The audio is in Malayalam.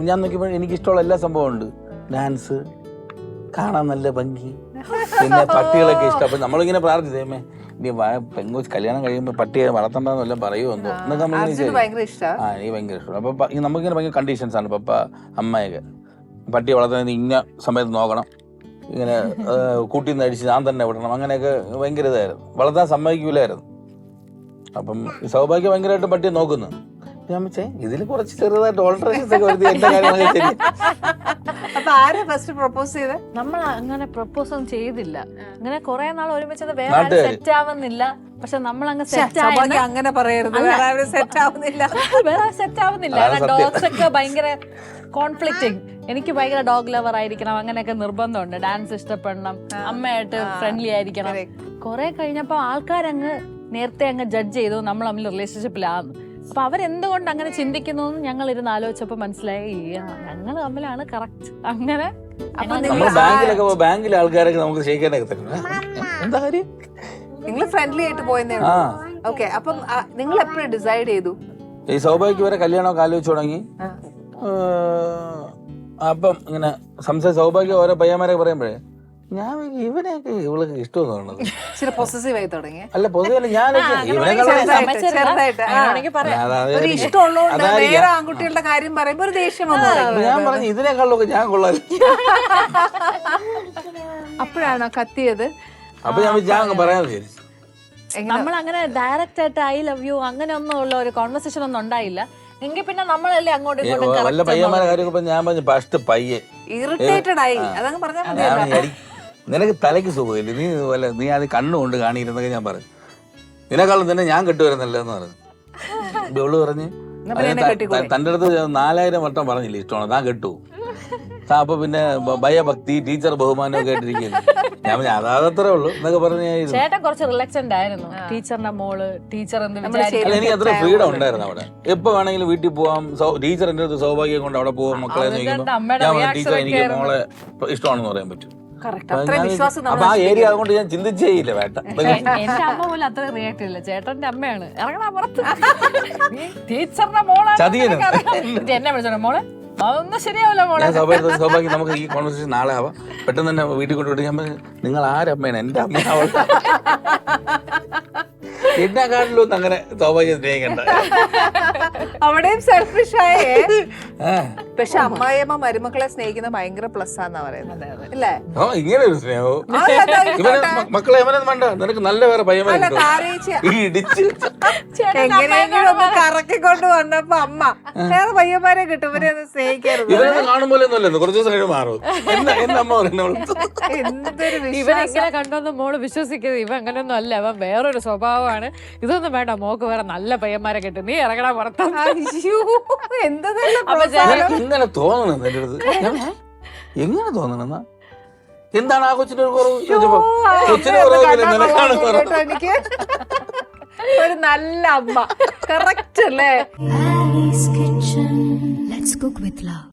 ഞാൻ നോക്കിയപ്പോൾ എനിക്കിഷ്ടമുള്ള എല്ലാ സംഭവം ഉണ്ട്. ഡാൻസ്, കാണാൻ നല്ല ഭംഗി, പിന്നെ പട്ടികളൊക്കെ ഇഷ്ടം. അപ്പൊ നമ്മളിങ്ങനെ പ്രാർത്ഥിച്ചേമേ ഇനി പെങ്കൊച്ച് കല്യാണം കഴിയുമ്പോൾ പട്ടിയെ വളർത്തണ്ടെന്ന് വല്ലതും പറയുമോ എന്നോ എന്നൊക്കെ എനിക്ക് ഭയങ്കര ഇഷ്ടമാണ്. എനിക്ക് ഭയങ്കര ഇഷ്ടമാണ്. അപ്പൊ നമുക്കിങ്ങനെ ഭയങ്കര കണ്ടീഷൻസ് ആണ്. പപ്പ അമ്മയൊക്കെ പട്ടിയെ വളർത്തുന്നത് ഇന്ന സമയത്ത് നോക്കണം, ഇങ്ങനെ കൂട്ടിൽ നിന്ന് അടിച്ച് ഞാൻ തന്നെ വിടണം, അങ്ങനെയൊക്കെ ഭയങ്കര ഇതായിരുന്നു. വളർത്താൻ സമ്മതിക്കൂലായിരുന്നു. അപ്പം സൗഭാഗ്യം ഭയങ്കരമായിട്ട് പട്ടിയെ നോക്കുന്നു. ഞാൻ വെച്ചേ ഇതിൽ കുറച്ച് ചെറുതായിട്ട് ഓൾട്ടറേഷൻസ് ഒക്കെ വരുത്തി എന്റെ കാര്യങ്ങളൊക്കെ ശരി. അപ്പൊ ആരാ ഫസ്റ്റ് പ്രപ്പോസ് ചെയ്തത്? നമ്മൾ അങ്ങനെ പ്രപ്പോസ് ഒന്നും ചെയ്തില്ല. അങ്ങനെ കുറെ നാൾ ഒരുമിച്ചത് വേറെ സെറ്റ് ആവുന്നില്ല. പക്ഷെ നമ്മൾ അങ്ങ് സെറ്റ് അങ്ങനെ പറയരുത്, വേറെ സെറ്റ് ആവുന്നില്ല. വേറെ സെറ്റ് ആവുന്നില്ല. ഡോഗ്സ് ഒക്കെ ഭയങ്കര കോൺഫ്ലിക്റ്റിംഗ്. എനിക്ക് ഭയങ്കര ഡോഗ് ലവർ ആയിരിക്കണം, അങ്ങനെയൊക്കെ നിർബന്ധമുണ്ട്. ഡാൻസ് ഇഷ്ടപ്പെടണം, അമ്മയായിട്ട് ഫ്രണ്ട്ലി ആയിരിക്കണം. കുറെ കഴിഞ്ഞപ്പോ ആൾക്കാരങ്ങ് നേരത്തെ അങ്ങ് ജഡ്ജ് ചെയ്തു നമ്മൾ തമ്മിൽ റിലേഷൻഷിപ്പിലാന്ന്. അപ്പൊ അവരെന്തുകൊണ്ട് അങ്ങനെ ചിന്തിക്കുന്നു ഞങ്ങൾ ഇരുന്ന് ആലോചിച്ചപ്പോ മനസ്സിലായി ഞങ്ങൾ തമ്മിലാണ് കറക്റ്റ്. അങ്ങനെ ബാങ്കിലൊക്കെ ബാങ്കിലെ ആൾക്കാരൊക്കെ നമുക്ക് ക്ഷയിക്കാനൊക്കെ എന്താ കാര്യം, നിങ്ങൾ ഫ്രണ്ട്ലി ആയിട്ട് പോയെന്നേ. ഓക്കെ, അപ്പം നിങ്ങൾ എപ്പോഴും ഡിസൈഡ് ചെയ്തു? ഈ സൗഭാഗ്യം വരെ കല്യാണമൊക്കെ ആലോചിച്ചു തുടങ്ങി. അപ്പം ഇങ്ങനെ സൗഭാഗ്യം ഓരോ പയ്യന്മാരെ പറയുമ്പോഴേ ഞാൻ ഇവനെയൊക്കെ ഇവളൊക്കെ ഇഷ്ടം തോന്നുന്നത് പോസസീവ് ആയി തുടങ്ങി. അല്ല പൊതുവല്ല, ഞാൻ ഇഷ്ടമുള്ള ആൺകുട്ടികളുടെ കാര്യം പറയുമ്പോ ഒരു ദേഷ്യം ഞാൻ പറഞ്ഞു ഇതിനേക്കാളൊക്കെ ഞാൻ കൊള്ളാം. അപ്പോഴാണോ കത്തിയത്? അപ്പൊ ഞാൻ പറയാൻ വിചാരിച്ചു. നമ്മൾ അങ്ങനെ ഡയറക്റ്റ് ആയിട്ട് ഐ ലവ് യു അങ്ങനെ ഒന്നും ഉള്ള ഒരു കോൺവെർസേഷൻ ഒന്നും ഉണ്ടായില്ല. എങ്കിൽ പിന്നെ നമ്മളല്ലേ അങ്ങോട്ടും ഇങ്ങോട്ടും വല്ല പയ്യന്മാരെ കാര്യം ഞാൻ പറഞ്ഞു ഫസ്റ്റ് പയ്യെ ഇറിറ്റേറ്റഡ് ആയി അതങ്ങ് പറഞ്ഞാൽ നിനക്ക് തലയ്ക്ക് സുഖമില്ല, നീ അത് കണ്ണുകൊണ്ട് കാണിയിരുന്നൊക്കെ ഞാൻ പറഞ്ഞു. നിന്നെക്കാളും തന്നെ ഞാൻ കെട്ടുവരുന്നല്ലോ എന്ന് പറഞ്ഞു. ഇവള് പറഞ്ഞ് തന്റെ അടുത്ത് 4000 വട്ടം പറഞ്ഞില്ലേ ഇഷ്ടമാണ്, താൻ കെട്ടു. അപ്പൊ പിന്നെ ഭയഭക്തി, ടീച്ചർ ബഹുമാനം ഒക്കെ ആയിട്ടിരിക്കുന്നു. ഞാൻ പറഞ്ഞു അതത്രേ ഉള്ളൂ എന്നൊക്കെ പറഞ്ഞു. ചേട്ടൻ കുറച്ച് റിലാക്സഡ് ആയിരുന്നു. ടീച്ചറിന്റെ മോള്, ടീച്ചർ അല്ല എനിക്ക് അത്ര ഫ്രീഡം ഉണ്ടായിരുന്നു അവിടെ. എപ്പോ വേണമെങ്കിലും വീട്ടിൽ പോവാം. ടീച്ചർ എന്റെ അടുത്ത് സൗഭാഗ്യം കൊണ്ട് അവിടെ പോവാം മക്കളെ ചോദിക്കുമ്പോൾ ഞാൻ ടീച്ചർ എനിക്ക് മോളെ ഇഷ്ടമാണെന്ന് പറയാൻ പറ്റും. അപ്പൊ ആ ഏരിയ അതുകൊണ്ട് ഞാൻ ചിന്തിച്ചേയില്ല വേട്ട. എന്റെ അമ്മ പോലും അത്ര റിയാക്ട് ചെയ്യില്ല. ചേട്ടന്റെ അമ്മയാണ് ഇറങ്ങണ പുറത്ത്, ടീച്ചറിന്റെ മോളാണ് എന്നെ വിളിച്ചോ മോളെ, അതൊന്നും ശരിയാവില്ല മോളെ. സൗഭാഗ്യം നമുക്ക് ഈ കോൺവെർസേഷൻ നാളെ ആവാം. പെട്ടെന്ന് തന്നെ വീട്ടിൽ കൊണ്ടുപോയിട്ട് ഞാൻ നിങ്ങൾ ആരമ്മയാണ്? എന്റെ അമ്മയാവൾ. എന്നെക്കാട്ടിലൊന്നും അങ്ങനെ സൗഭാഗ്യം സ്നേഹിക്കണ്ട. അവിടെയും സെൽഫിഷായേ. പക്ഷെ അമ്മായിയമ്മ മരുമക്കളെ സ്നേഹിക്കുന്ന ഭയങ്കര പ്ലസ് ആന്നാ പറയുന്നത് അല്ലേ? ഇങ്ങനെ ഒരു സ്നേഹവും മക്കളെ എവനും വേണ്ട, നിനക്ക് നല്ല വേറെ പയ്യന്മാരെ എങ്ങനെയെങ്കിലും ഒന്ന് കറക്കിക്കൊണ്ട് വന്നപ്പോ അമ്മ വേറെ പയ്യന്മാരെ കിട്ടും ഇവരെ ഒന്ന് സ്നേഹിക്കരുത്. ഇവരൊന്നും കാണുമ്പോലൊന്നുമല്ലോ, കുറച്ച് ദിവസം കഴിയുമ്പോൾ മാറും. എന്റെ അമ്മ പറയുന്നത് എന്തൊരു ഇവനെങ്ങനെ കണ്ടോന്ന് മോള് വിശ്വസിക്കുന്നത്. ഇവ അങ്ങനെയൊന്നും അല്ല, അവൻ വേറൊരു സ്വഭാവമാണ്. ഇതൊന്നും വേണ്ട, മോക്ക് വേറെ നല്ല പയ്യന്മാരെ കിട്ടും, നീ ഇറങ്ങണ പുറത്ത്. എങ്ങനെ തോന്നണം എന്റെ അടുത്ത്? എങ്ങനെ തോന്നണെന്നാ? എന്താണ് ആ കൊച്ചിന്റെ ഒരു കുറവ് ചോദിച്ചപ്പോ കൊച്ചിന് കുറവ് എനിക്ക് ഒരു നല്ല അമ്മ കറക്റ്റ് അല്ലേ? Ali's Kitchen. Let's cook with love.